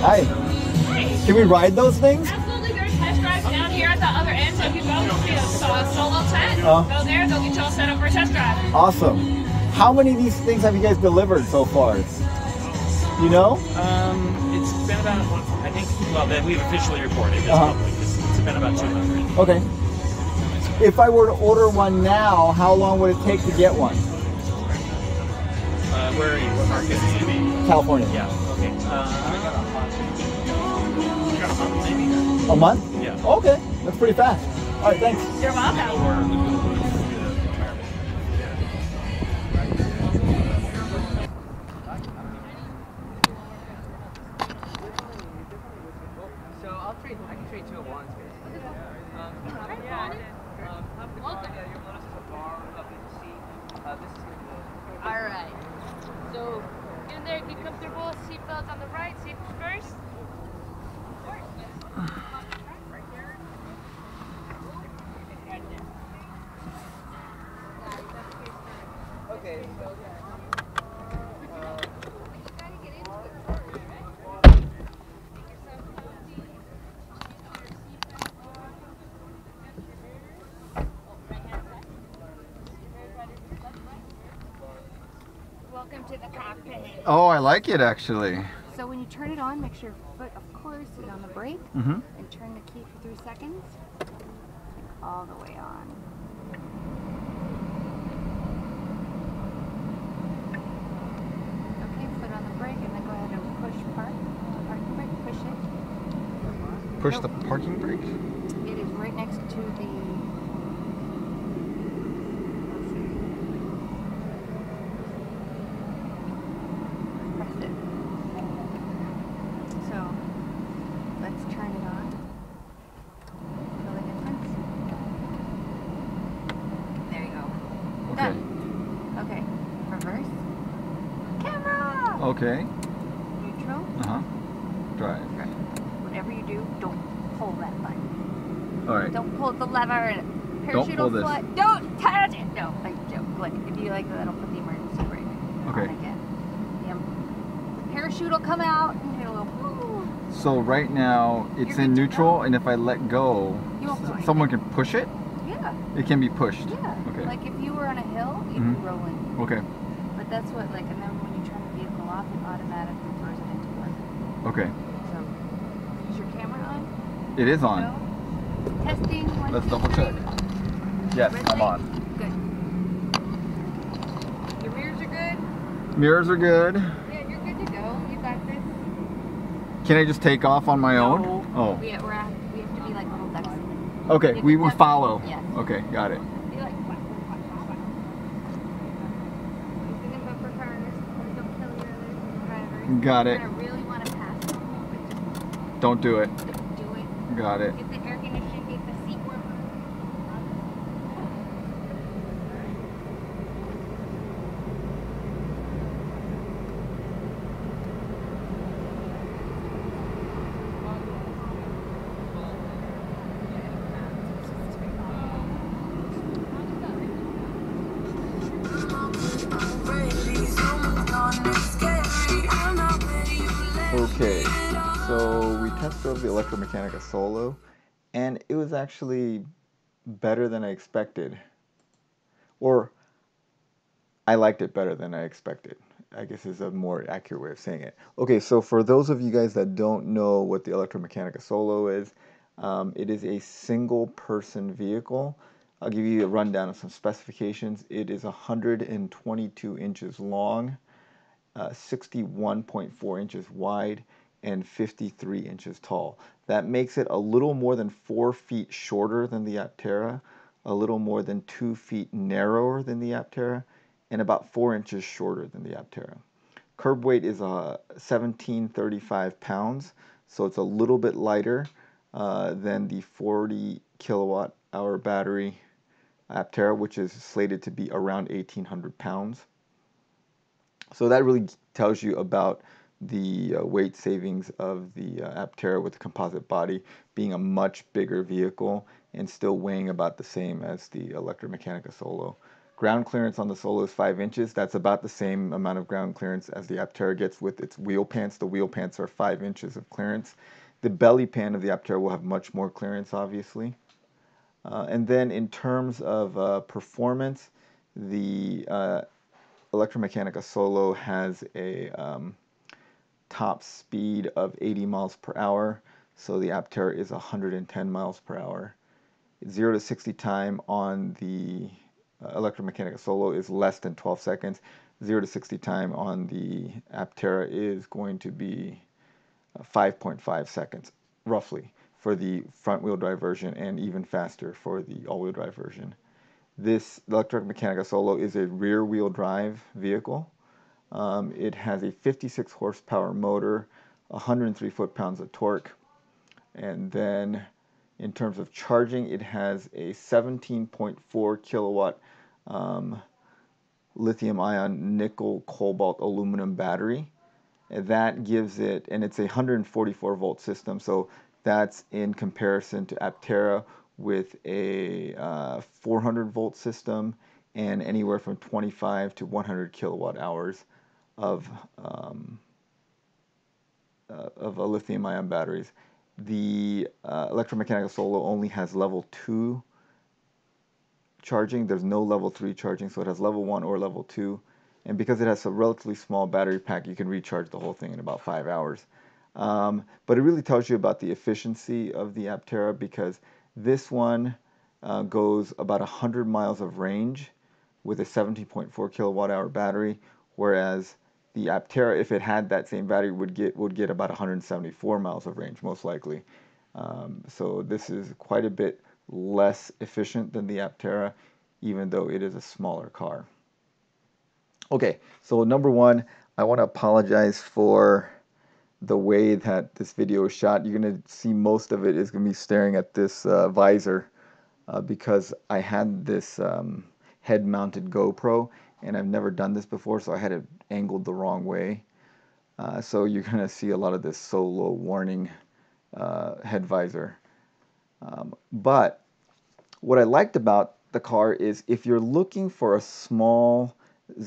Hi. Hey. Can we ride those things? Absolutely. There's test drives down here at the other end, so if you go see a solo set, go there, they'll get you all set up for a test drive. Awesome. How many of these things have you guys delivered so far? You know? It's been about, I think, well, that we've officially reported this public. It's been about 200. Okay. If I were to order one now, how long would it take to get one? Where are you? What market are you in? California. Yeah, okay. A month? Yeah. Okay, that's pretty fast. All right, thanks. You're welcome. I can trade 2 at once. Alright. So, get in there, get comfortable. Seatbelts on the right, safety first. Okay, so Welcome to the cockpit. Oh, I like it actually. So when you turn it on, make sure your foot, of course, is on the brake, Mm-hmm. and turn the key for 3 seconds. All the way on. Okay, foot on the brake, and then go ahead and push park. Parking brake, push it. Push the parking brake? It is right next to the... Let's see. Press it. So, let's turn it on. Feel the difference? There you go. Okay. Done. Okay. Reverse. Camera! Okay. Neutral. Uh-huh. Drive. Okay. Whatever you do, don't pull that button. All right. Don't pull the lever and parachute pull will this. fly. Don't touch it! No, like joke. Like, if you like that, that'll put the emergency brake Okay. on again. The parachute will come out and it'll go, woo. So right now it's You're in good to neutral, go. and if I let go, You won't go someone anywhere. can push it? Yeah, It can be pushed? yeah. Okay. Like if you were on a hill, you'd Mhm. be rolling. Okay. But that's what, like, and then when you turn the vehicle off, it automatically throws it into park. Okay. So, is your camera on? It is on. No? Testing, 1, Let's 2, double 3. check. Yes, Red I'm light? on. Good. Your mirrors are good? Mirrors are good. Yeah, you're good to go. You got this. Can I just take off on my own? No. Oh. We have to be like little ducks. Okay, You we can will definitely- follow. Yes. Okay, got it. Be like quack, quack, quack, quack. Using the bumper cars. Don't kill your other drivers. Got You're it. gonna really want to pass them, but just Don't do it. don't do it. Got it. Get the air conditioning, get the seat warmer. Okay, so we tested drove the Electra Meccanica Solo, and it was actually better than I expected. Or, I liked it better than I expected, I guess is a more accurate way of saying it. Okay, so for those of you guys that don't know what the Electra Meccanica Solo is, it is a single-person vehicle. I'll give you a rundown of some specifications. It is 122 inches long, 61.4 inches wide, and 53 inches tall. That makes it a little more than 4 feet shorter than the Aptera, a little more than 2 feet narrower than the Aptera, and about 4 inches shorter than the Aptera. Curb weight is 1735 pounds, so it's a little bit lighter than the 40 kilowatt hour battery Aptera, which is slated to be around 1,800 pounds. So that really tells you about the weight savings of the Aptera with the composite body being a much bigger vehicle and still weighing about the same as the Electra Meccanica Solo. Ground clearance on the Solo is 5 inches. That's about the same amount of ground clearance as the Aptera gets with its wheel pants. The wheel pants are 5 inches of clearance. The belly pan of the Aptera will have much more clearance, obviously. And then in terms of performance, the Electra Solo has a top speed of 80 miles per hour. So the Aptera is 110 miles per hour. 0 to 60 time on the Electra Solo is less than 12 seconds. 0 to 60 time on the Aptera is going to be 5.5 seconds, roughly, for the front-wheel drive version, and even faster for the all-wheel drive version. This Electra Solo is a rear-wheel drive vehicle. It has a 56 horsepower motor, 103 foot-pounds of torque, and then in terms of charging, it has a 17.4 kilowatt lithium-ion nickel cobalt aluminum battery. And that gives it, and it's a 144 volt system, so that's in comparison to Aptera with a 400 volt system and anywhere from 25 to 100 kilowatt hours of lithium-ion batteries. The Electra Solo only has level 2 charging. There's no level 3 charging, so it has level 1 or level 2. And because it has a relatively small battery pack, you can recharge the whole thing in about 5 hours. But it really tells you about the efficiency of the Aptera, because this one goes about 100 miles of range with a 17.4 kilowatt hour battery, whereas the Aptera, if it had that same battery, would get about 174 miles of range, most likely. So this is quite a bit less efficient than the Aptera, even though it is a smaller car. Okay, so number one, I want to apologize for the way that this video is shot. You're going to see most of it is going to be staring at this visor because I had this head-mounted GoPro, and I've never done this before, so I had it angled the wrong way. So you're going to see a lot of this solo warning head visor. But what I liked about the car is if you're looking for a small,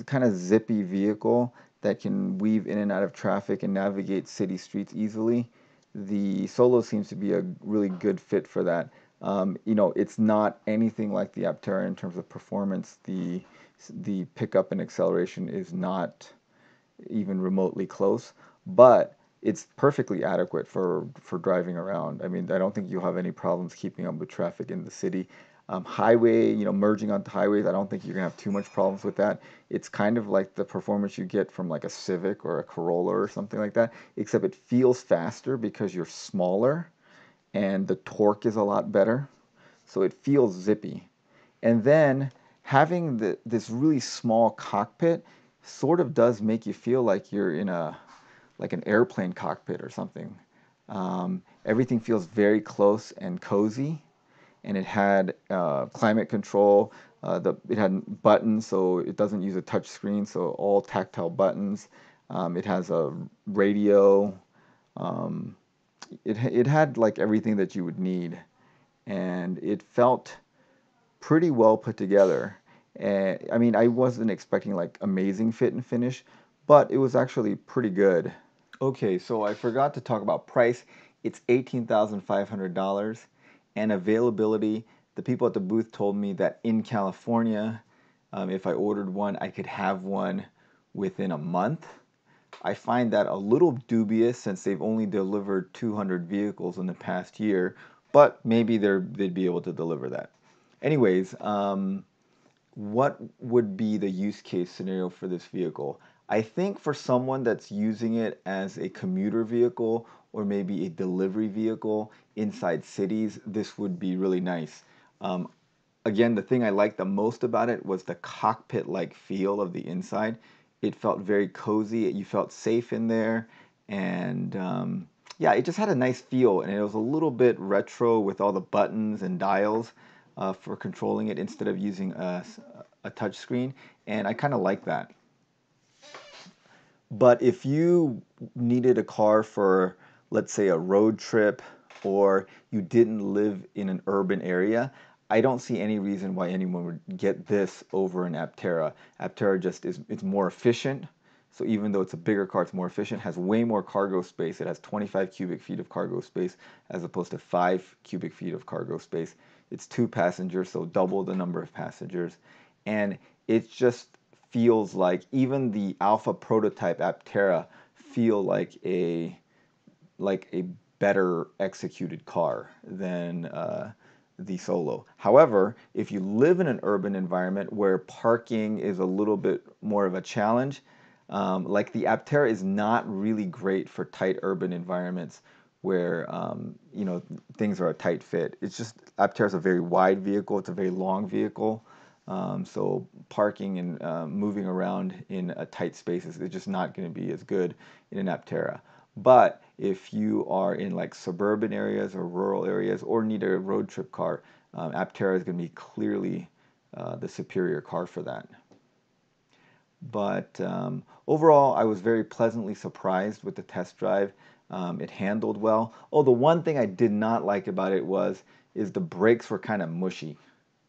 kind of zippy vehicle that can weave in and out of traffic and navigate city streets easily, the Solo seems to be a really good fit for that. You know, it's not anything like the Aptera in terms of performance. The pickup and acceleration is not even remotely close, but it's perfectly adequate for driving around. I mean, I don't think you'll have any problems keeping up with traffic in the city. Highway, you know, merging onto highways, I don't think you're gonna have too much problems with that. It's kind of like the performance you get from like a Civic or a Corolla or something like that, except it feels faster because you're smaller and the torque is a lot better. So it feels zippy. And then having this really small cockpit sort of does make you feel like you're in like an airplane cockpit or something. Everything feels very close and cozy. And it had climate control. It had buttons, so it doesn't use a touch screen, so all tactile buttons. It has a radio. It had like everything that you would need, and it felt pretty well put together. I mean, I wasn't expecting like amazing fit and finish, but it was actually pretty good. Okay, so I forgot to talk about price. It's $18,500. And availability, the people at the booth told me that in California, if I ordered one, I could have one within a month. I find that a little dubious since they've only delivered 200 vehicles in the past year, but maybe they'd be able to deliver that. Anyways, what would be the use case scenario for this vehicle? I think for someone that's using it as a commuter vehicle or maybe a delivery vehicle inside cities, this would be really nice. Again, the thing I liked the most about it was the cockpit-like feel of the inside. It felt very cozy. You felt safe in there. And yeah, it just had a nice feel. And it was a little bit retro with all the buttons and dials for controlling it instead of using a touch screen. And I kind of like that. But if you needed a car for, let's say, a road trip, or you didn't live in an urban area, I don't see any reason why anyone would get this over an Aptera. Aptera just it's more efficient. So even though it's a bigger car, it's more efficient, has way more cargo space. It has 25 cubic feet of cargo space as opposed to 5 cubic feet of cargo space. It's 2 passengers, so double the number of passengers. And it just feels like even the alpha prototype Aptera feel like a better executed car than the Solo. However, if you live in an urban environment where parking is a little bit more of a challenge, like the Aptera is not really great for tight urban environments where you know, things are a tight fit. It's just Aptera is a very wide vehicle. It's a very long vehicle. So parking and moving around in tight spaces is just not going to be as good in an Aptera. But if you are in like suburban areas or rural areas or need a road trip car, Aptera is going to be clearly the superior car for that. But overall, I was very pleasantly surprised with the test drive. It handled well. Oh, the one thing I did not like about it is the brakes were kind of mushy.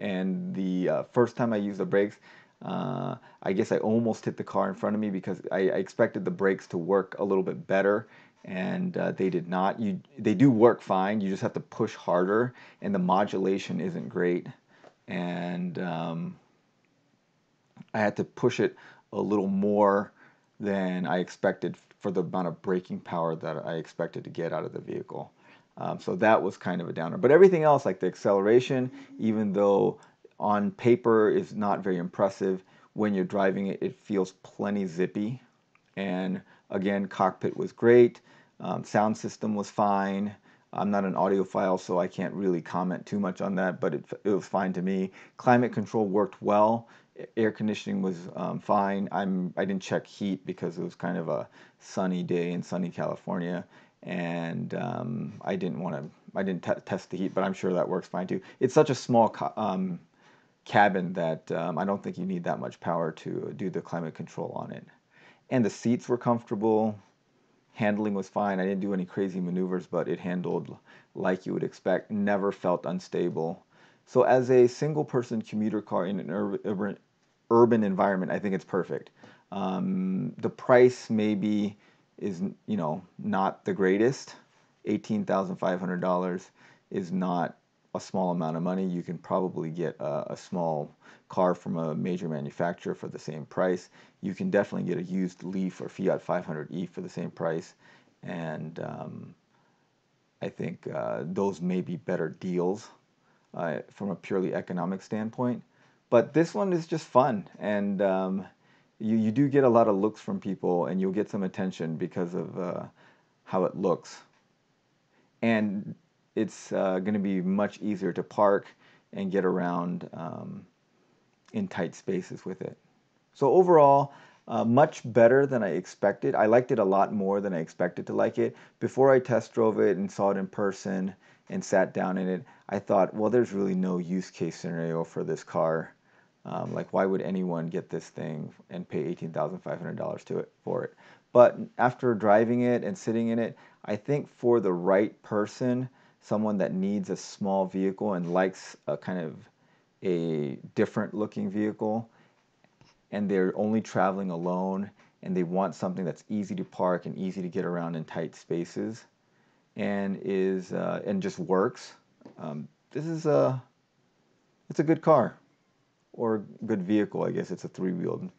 And the first time I used the brakes, I guess I almost hit the car in front of me because I expected the brakes to work a little bit better, and they did not. They do work fine. You just have to push harder, and the modulation isn't great. And I had to push it a little more than I expected for the amount of braking power that I expected to get out of the vehicle. So that was kind of a downer. But everything else, like the acceleration, even though on paper is not very impressive, when you're driving it, it feels plenty zippy. And again, cockpit was great. Sound system was fine. I'm not an audiophile, so I can't really comment too much on that, but it was fine to me. Climate control worked well. Air conditioning was fine. I didn't check heat because it was kind of a sunny day in sunny California, and I didn't test the heat, but I'm sure that works fine too. It's such a small cabin that I don't think you need that much power to do the climate control on it. And the seats were comfortable. Handling was fine. I didn't do any crazy maneuvers, but it handled like you would expect. Never felt unstable. So as a single-person commuter car in an urban environment, I think it's perfect. The price maybe is, you know, not the greatest. $18,500 is not a small amount of money. You can probably get a small car from a major manufacturer for the same price. You can definitely get a used Leaf or Fiat 500e for the same price, and I think those may be better deals from a purely economic standpoint. But this one is just fun, and you do get a lot of looks from people, and you'll get some attention because of how it looks. And it's going to be much easier to park and get around in tight spaces with it. So overall, much better than I expected. I liked it a lot more than I expected to like it. Before I test drove it and saw it in person and sat down in it, I thought, well, there's really no use case scenario for this car. Like, why would anyone get this thing and pay $18,500 for it? But after driving it and sitting in it, I think for the right person, someone that needs a small vehicle and likes a kind of a different looking vehicle, and they're only traveling alone, and they want something that's easy to park and easy to get around in tight spaces, and just works. It's a good car, or good vehicle. I guess it's a three-wheeled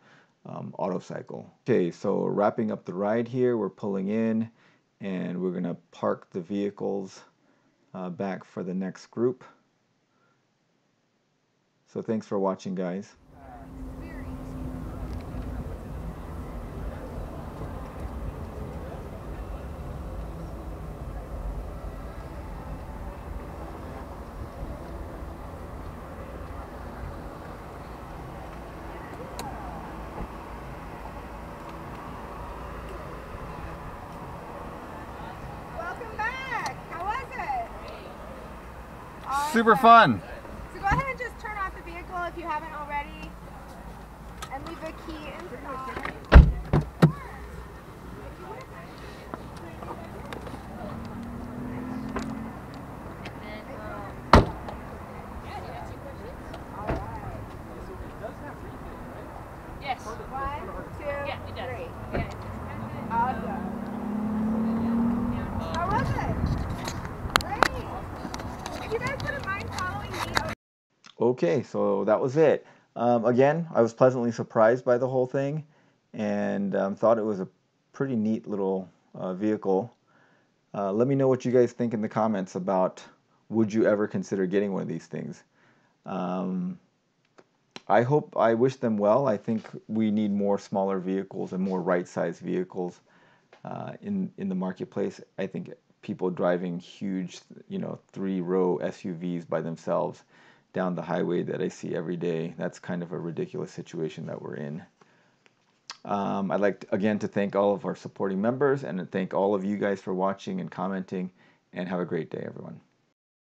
autocycle. Okay, so wrapping up the ride here, we're pulling in, and we're gonna park the vehicles back for the next group. So thanks for watching, guys. Welcome back. How was it? Super fun. So go ahead and just turn off the vehicle if you haven't already, and leave the key inside. Okay, so that was it. Again, I was pleasantly surprised by the whole thing, and thought it was a pretty neat little vehicle. Let me know what you guys think in the comments about, would you ever consider getting one of these things? I wish them well. I think we need more smaller vehicles and more right-sized vehicles in the marketplace. I think people driving huge, 3-row SUVs by themselves down the highway that I see every day, that's kind of a ridiculous situation that we're in. I'd like, again, to thank all of our supporting members and to thank all of you guys for watching and commenting, and have a great day, everyone.